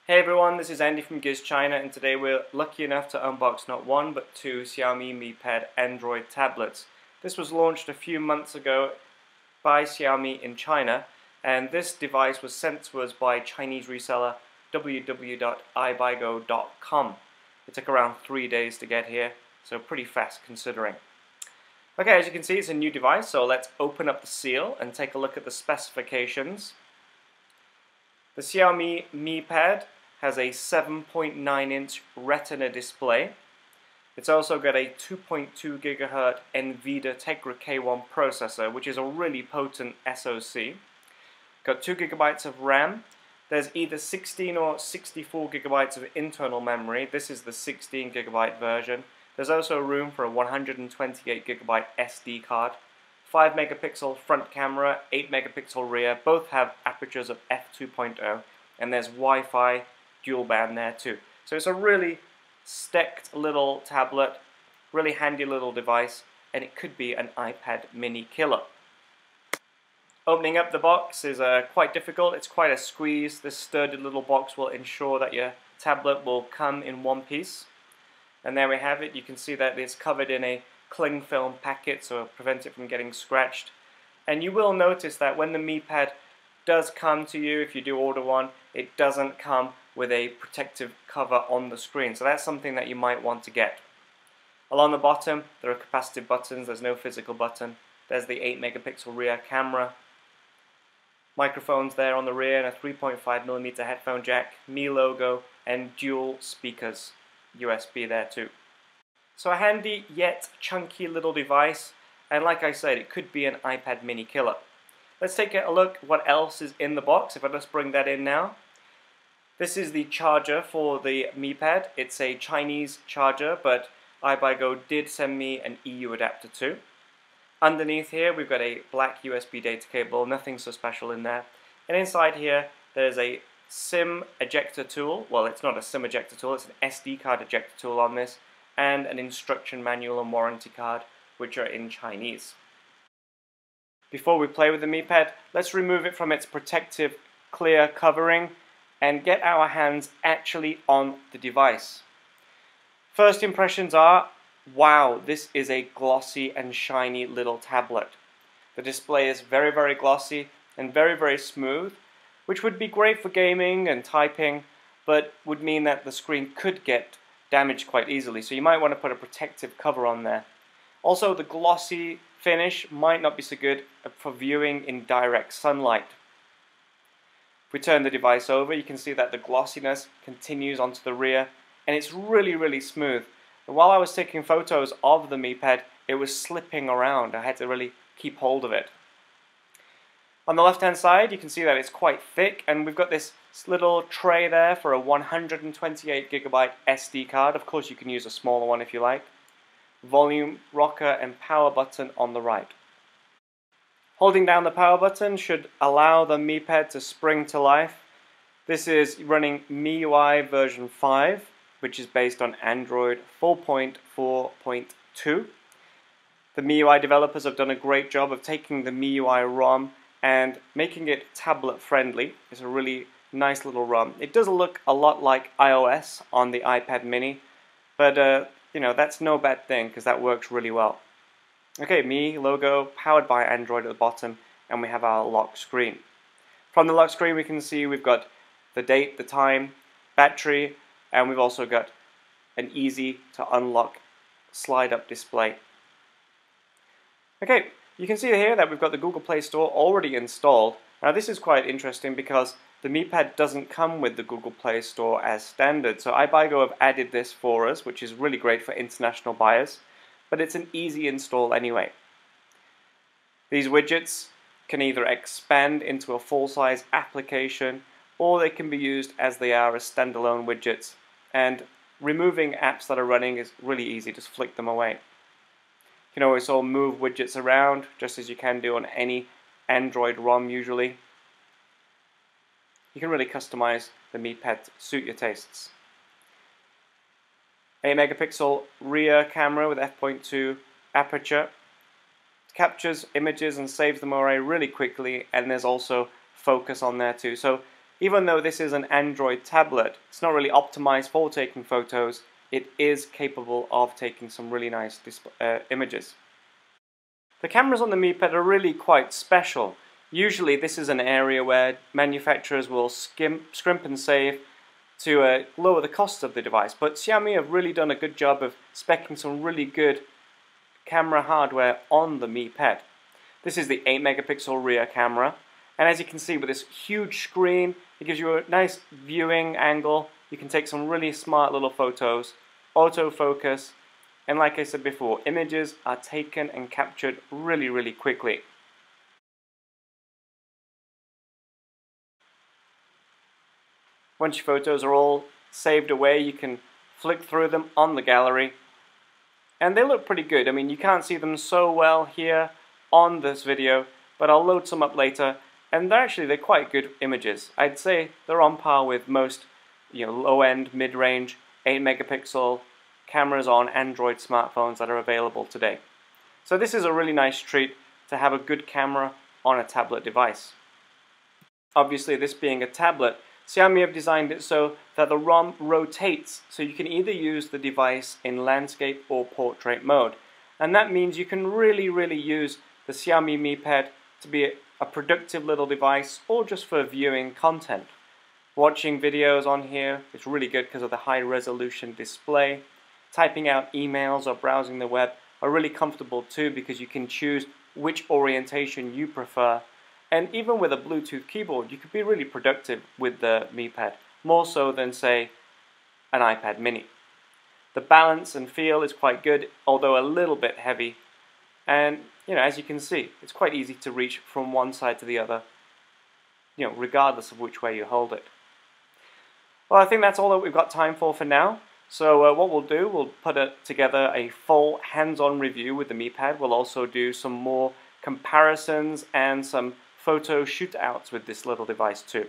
Hey everyone, this is Andy from GizChina, and today we're lucky enough to unbox not one but two Xiaomi Mi Pad Android tablets. This was launched a few months ago by Xiaomi in China, and this device was sent to us by Chinese reseller www.ibuygo.com. It took around 3 days to get here, so pretty fast considering. Okay, as you can see, it's a new device, so let's open up the seal and take a look at the specifications. The Xiaomi Mi Pad has a 7.9-inch Retina display. It's also got a 2.2 GHz Nvidia Tegra K1 processor, which is a really potent SoC. Got 2 GB of RAM. There's either 16 or 64 GB of internal memory. This is the 16 GB version. There's also room for a 128 GB SD card. 5 megapixel front camera, 8 megapixel rear, both have apertures of f2.0, and there's Wi-Fi dual band there too. So it's a really stacked little tablet, really handy little device, and it could be an iPad mini killer. Opening up the box is quite difficult. It's quite a squeeze. This sturdy little box will ensure that your tablet will come in one piece. And there we have it. You can see that it's covered in a cling film packet, so prevent it from getting scratched. And you will notice that when the Mi Pad does come to you, if you do order one, it doesn't come with a protective cover on the screen. So that's something that you might want to get. Along the bottom, there are capacitive buttons. There's no physical button. There's the 8 megapixel rear camera. Microphones there on the rear, and a 3.5mm headphone jack, Mi logo, and dual speakers. USB there too. So a handy yet chunky little device, and like I said, it could be an iPad mini killer. Let's take a look what else is in the box. If I just bring that in now. This is the charger for the Mi Pad. It's a Chinese charger, but iBuyGo did send me an EU adapter too. Underneath here we've got a black USB data cable, nothing so special in there. And inside here there's a SIM ejector tool. Well, it's not a SIM ejector tool, it's an SD card ejector tool on this, and an instruction manual and warranty card, which are in Chinese. Before we play with the Mi Pad, let's remove it from its protective clear covering and get our hands actually on the device. First impressions are, wow, this is a glossy and shiny little tablet. The display is very, very glossy and very, very smooth, which would be great for gaming and typing, but would mean that the screen could get damaged quite easily, so you might want to put a protective cover on there. Also, the glossy finish might not be so good for viewing in direct sunlight. If we turn the device over, you can see that the glossiness continues onto the rear, and it's really, really smooth. And while I was taking photos of the Mi Pad, it was slipping around. I had to really keep hold of it. On the left-hand side, you can see that it's quite thick, and we've got this little tray there for a 128 GB SD card. Of course, you can use a smaller one if you like. Volume, rocker, and power button on the right. Holding down the power button should allow the Mi Pad to spring to life. This is running MIUI version 5, which is based on Android 4.4.2. The MIUI developers have done a great job of taking the MIUI ROM and making it tablet friendly. It's a really nice little ROM. It does look a lot like iOS on the iPad mini, but you know, that's no bad thing because that works really well. Okay, Mi logo, powered by Android at the bottom, and we have our lock screen. From the lock screen we can see we've got the date, the time, battery, and we've also got an easy to unlock slide up display. Okay, you can see here that we've got the Google Play Store already installed. Now this is quite interesting because the Mi Pad doesn't come with the Google Play Store as standard, so iBuyGo have added this for us, which is really great for international buyers, but it's an easy install anyway. These widgets can either expand into a full-size application, or they can be used as they are as standalone widgets, and removing apps that are running is really easy, just flick them away. You can always move widgets around, just as you can do on any Android ROM usually. You can really customize the Mi Pad to suit your tastes. 8 megapixel rear camera with f.2 aperture. It captures images and saves them away really quickly, and there's also focus on there too. So even though this is an Android tablet, it's not really optimized for taking photos. It is capable of taking some really nice images. The cameras on the Mi Pad are really quite special. Usually this is an area where manufacturers will scrimp and save to lower the cost of the device, but Xiaomi have really done a good job of speccing some really good camera hardware on the Mi Pad. This is the 8 megapixel rear camera, and as you can see with this huge screen, it gives you a nice viewing angle. You can take some really smart little photos, autofocus, and like I said before, images are taken and captured really quickly. Once your photos are all saved away, you can flick through them on the gallery, and they look pretty good. I mean, you can't see them so well here on this video, but I'll load some up later, and they're quite good images. I'd say they're on par with most, low-end, mid-range, 8 megapixel cameras on Android smartphones that are available today. So this is a really nice treat to have a good camera on a tablet device. Obviously, this being a tablet, Xiaomi have designed it so that the ROM rotates, so you can either use the device in landscape or portrait mode. And that means you can really use the Xiaomi Mi Pad to be a productive little device, or just for viewing content. Watching videos on here is really good because of the high resolution display. Typing out emails or browsing the web are really comfortable too, because you can choose which orientation you prefer. And even with a Bluetooth keyboard, you could be really productive with the Mi Pad, more so than, say, an iPad mini. The balance and feel is quite good, although a little bit heavy. And, as you can see, it's quite easy to reach from one side to the other, regardless of which way you hold it. Well, I think that's all that we've got time for now. So what we'll do, we'll put together a full hands-on review with the Mi Pad. We'll also do some more comparisons and some photo shoot-outs with this little device too.